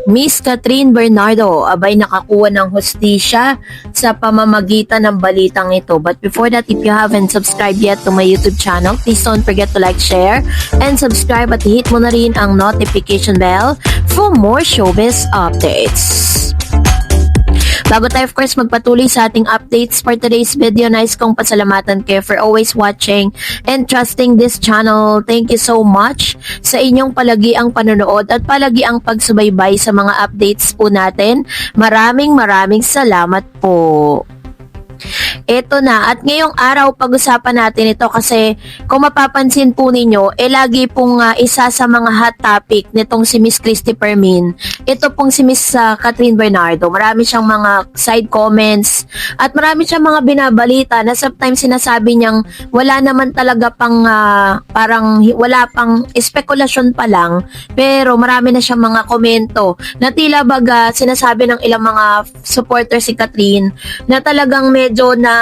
Miss Catherine Bernardo, abay nakakuha ng hustisya sa pamamagitan ng balitang ito. But before that, if you haven't subscribed yet to my YouTube channel, please don't forget to like, share, and subscribe at hit mo na rin ang notification bell for more showbiz updates. Bago tayo of course magpatuloy sa ating updates for today's video, nais kong pasalamatan kayo for always watching and trusting this channel. Thank you so much sa inyong palagiang panonood at palagiang pagsubaybay sa mga updates po natin. Maraming salamat po. Ito na, at ngayong araw pag-usapan natin ito kasi kung mapapansin po ninyo, lagi pong isa sa mga hot topic nitong si Miss Christy Permin. Ito pong si Miss Catherine Bernardo. Marami siyang mga side comments at marami siyang mga binabalita na sometimes sinasabi niyang wala naman talaga pang parang wala pang espekulasyon pa lang, pero marami na siyang mga komento na tila baga sinasabi ng ilang mga supporters si Catherine na talagang medyo na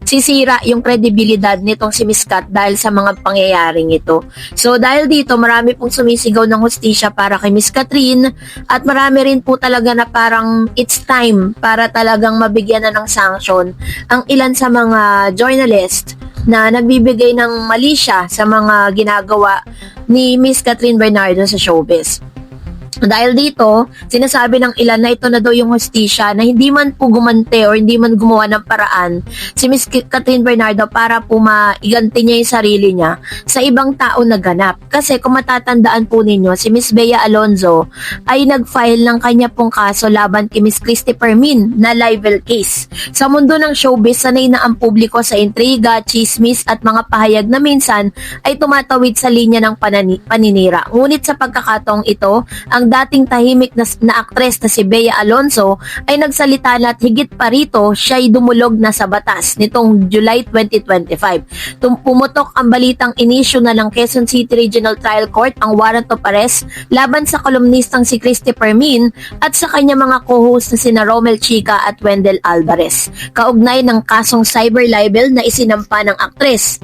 sisira yung kredibilidad nitong si Miss Cat dahil sa mga pangyayaring ito. So dahil dito, marami pong sumisigaw ng hustisya para kay Miss Catherine at marami rin po talaga na parang it's time para talagang mabigyan na ng sanction ang ilan sa mga journalist na nagbibigay ng mali siya sa mga ginagawa ni Miss Catherine Bernardo sa showbiz. Dahil dito, sinasabi ng ilan na ito na daw yung hustisya na hindi man po gumante or hindi man gumawa ng paraan si Miss Catherine Bernardo para po maiganti niya yung sarili niya sa ibang tao na ganap. Kasi kung matatandaan po ninyo, si Miss Bea Alonzo ay nag-file ng kanya pong kaso laban kay Miss Christy Permin na libel case. Sa mundo ng showbiz, sanay na ang publiko sa intriga, chismis at mga pahayag na minsan ay tumatawid sa linya ng paninira. Ngunit sa pagkakataong ito, ang dating tahimik na aktres na si Bea Alonzo ay nagsalita na at higit pa rito siya'y dumulog na sa batas nitong July 2025. Pumutok ang balitang inisyu na ng Quezon City Regional Trial Court ang warrant of arrest laban sa kolumnistang si Christy Permin at sa kanya mga co-host na sina Romel Chica at Wendell Alvarez, kaugnay ng kasong cyber libel na isinampa ng aktres.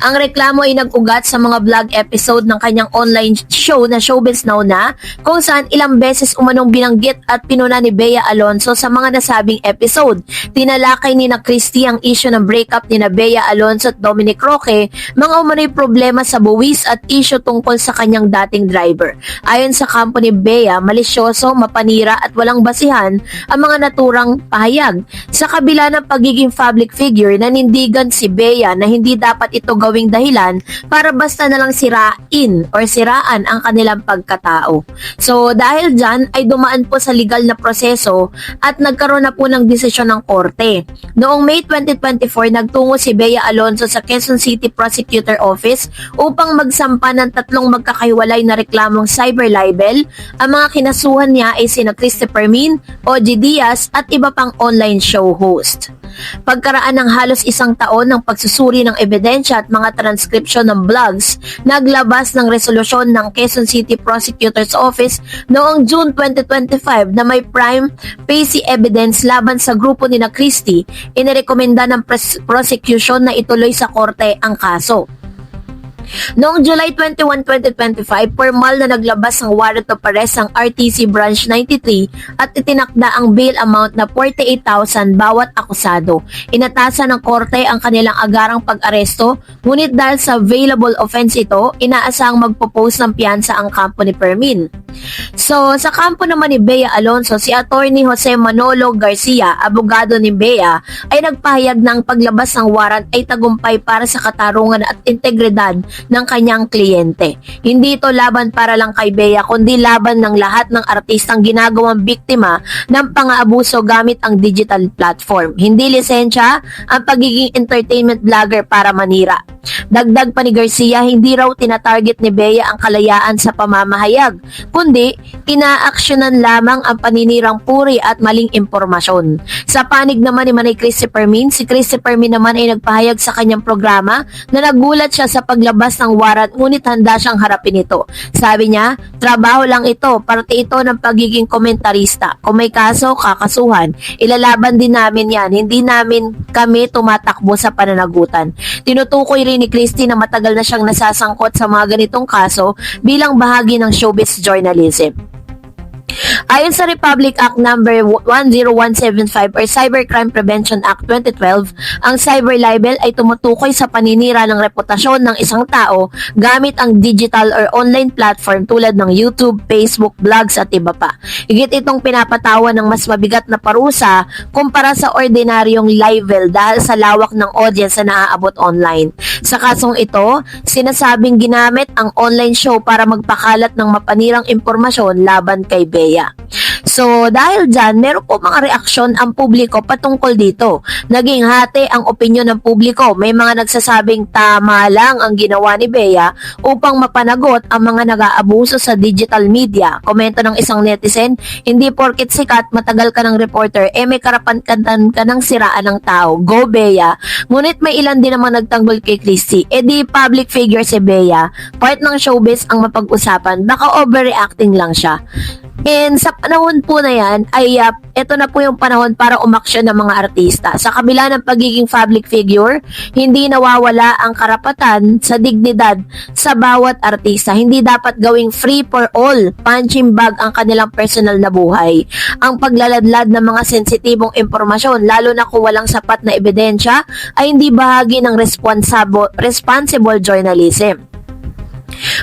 Ang reklamo ay nag-ugat sa mga vlog episode ng kanyang online show na Showbiz Now Na, kung saan ilang beses umanong binanggit at pinuna ni Bea Alonzo sa mga nasabing episode. Tinalakay ni na Christy ang issue ng breakup ni na Bea Alonzo at Dominic Roque, mga umano'y problema sa buwis at issue tungkol sa kanyang dating driver. Ayon sa kampo ni Bea, malisyoso, mapanira at walang basihan ang mga naturang pahayag. Sa kabila ng pagiging public figure, nanindigan si Bea na hindi dapat ito gawing dahilan para basta na lang sirain or siraan ang kanilang pagkatao. So dahil dyan ay dumaan po sa legal na proseso at nagkaroon na po ng desisyon ng korte. Noong May 2024, nagtungo si Bea Alonzo sa Quezon City Prosecutor Office upang magsampa ng tatlong magkakahiwalay na reklamong cyber libel. Ang mga kinasuhan niya ay sina Christy Permin, OG Diaz at iba pang online show host. Pagkaraan ng halos isang taon ng pagsusuri ng ebidensya at mga transcription ng blogs, naglabas ng resolusyon ng Quezon City Prosecutor's Office noong June 2025 na may prime facie evidence laban sa grupo ni na Christy. Inirekomenda ng prosecution na ituloy sa korte ang kaso. Noong July 21, 2025, formal na naglabas ng warrant of arrest ang RTC Branch 93 at itinakda ang bail amount na 48,000 bawat akusado. Inatasan ng korte ang kanilang agarang pag-aresto, ngunit dahil sa available offense ito, inaasahang magpo-post ng piyansa ang kampo ni Permin. So, sa kampo naman ni Bea Alonzo, si Attorney Jose Manolo Garcia, abogado ni Bea, ay nagpahayag ng paglabas ng warrant ay tagumpay para sa katarungan at integridad ng kanyang kliyente. Hindi ito laban para lang kay Bea, kundi laban ng lahat ng artistang ginagawang biktima ng pang-aabuso gamit ang digital platform. Hindi lisensya ang pagiging entertainment vlogger para manira. Dagdag pa ni Garcia, hindi raw tinatarget ni Bea ang kalayaan sa pamamahayag, kundi inaaksyonan lamang ang paninirang puri at maling impormasyon. Sa panig naman ni Manay Christy Permin, si Christy Permin naman ay nagpahayag sa kanyang programa na nagulat siya sa paglabas ng warrant ngunit handa siyang harapin ito. Sabi niya, trabaho lang ito, parte ito ng pagiging komentarista. Kung may kaso, kakasuhan. Ilalaban din namin yan, hindi namin kami tumatakbo sa pananagutan. Tinutukoy rin ni Christy na matagal na siyang nasasangkot sa mga ganitong kaso bilang bahagi ng showbiz journalism. Ayon sa Republic Act number 10175 or Cybercrime Prevention Act 2012, ang cyber libel ay tumutukoy sa paninira ng reputasyon ng isang tao gamit ang digital or online platform tulad ng YouTube, Facebook, blogs at iba pa. Higit itong pinapatawan ng mas mabigat na parusa kumpara sa ordinaryong libel dahil sa lawak ng audience na naaabot online. Sa kasong ito, sinasabing ginamit ang online show para magpakalat ng mapanirang impormasyon laban kay Bea. So, dahil dyan, meron po mga reaksyon ang publiko patungkol dito. Naging hati ang opinyon ng publiko. May mga nagsasabing tama lang ang ginawa ni Bea upang mapanagot ang mga nag-aabuso sa digital media. Komento ng isang netizen, hindi porket sikat, matagal ka ng reporter, may karapan-kantan ka ng siraan ng tao. Go Bea! Ngunit may ilan din namang nagtanggol kay Christy. Di public figure si Bea. Part ng showbiz ang mapag-usapan. Baka overreacting lang siya. And sa panahon po na yan, ay ito na po yung panahon para umaksyon ng mga artista. Sa kabila ng pagiging public figure, hindi nawawala ang karapatan sa dignidad sa bawat artista. Hindi dapat gawing free for all, punching bag ang kanilang personal na buhay. Ang paglaladlad ng mga sensitibong impormasyon, lalo na kung walang sapat na ebidensya, ay hindi bahagi ng responsible journalism.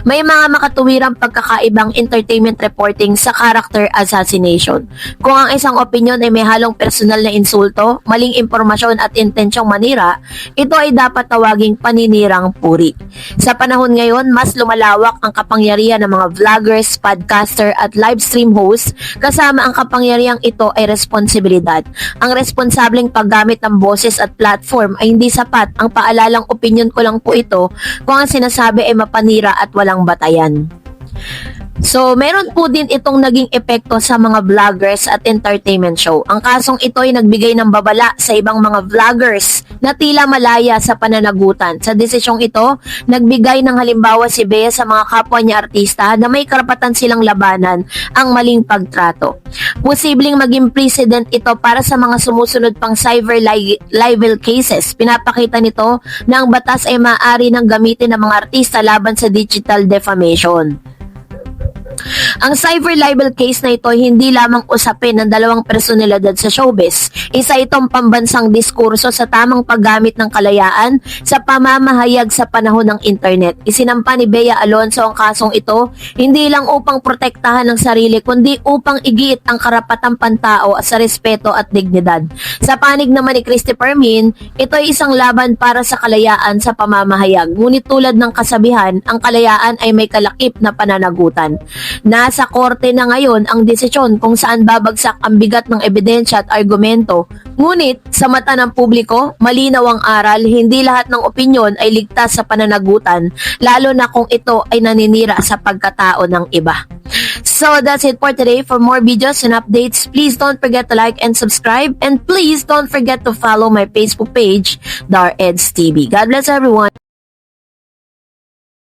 May mga makatuwirang pagkakaibang entertainment reporting sa character assassination. Kung ang isang opinion ay may halong personal na insulto, maling impormasyon at intensyong manira, ito ay dapat tawaging paninirang puri. Sa panahon ngayon, mas lumalawak ang kapangyarihan ng mga vloggers, podcaster at live stream hosts, kasama ang kapangyarihang ito ay responsibilidad. Ang responsableng paggamit ng boses at platform ay hindi sapat. Ang paalalang opinion ko lang po ito kung ang sinasabi ay mapanira at walang batayan. So, meron po din itong naging epekto sa mga vloggers at entertainment show. Ang kasong ito ay nagbigay ng babala sa ibang mga vloggers na tila malaya sa pananagutan. Sa desisyong ito, nagbigay ng halimbawa si Bea sa mga kapwa niya artista na may karapatan silang labanan ang maling pagtrato. Posibleng maging precedent ito para sa mga sumusunod pang cyber libel cases. Pinapakita nito na ang batas ay maaari nang gamitin ng mga artista laban sa digital defamation. Ang cyber libel case na ito hindi lamang usapin ng dalawang personalidad sa showbiz. Isa itong pambansang diskurso sa tamang paggamit ng kalayaan sa pamamahayag sa panahon ng internet. Isinampa ni Bea Alonzo ang kasong ito hindi lang upang protektahan ang sarili kundi upang igiit ang karapatang pantao sa respeto at dignidad. Sa panig naman ni Christopher Min, ito ay isang laban para sa kalayaan sa pamamahayag. Ngunit tulad ng kasabihan, ang kalayaan ay may kalakip na pananagutan. Nasa korte na ngayon ang desisyon kung saan babagsak ang bigat ng ebidensya at argumento. Ngunit, sa mata ng publiko, malinaw ang aral, hindi lahat ng opinyon ay ligtas sa pananagutan, lalo na kung ito ay naninira sa pagkatao ng iba. So that's it for today. For more videos and updates, please don't forget to like and subscribe, and please don't forget to follow my Facebook page, Dar Eds TV. God bless everyone.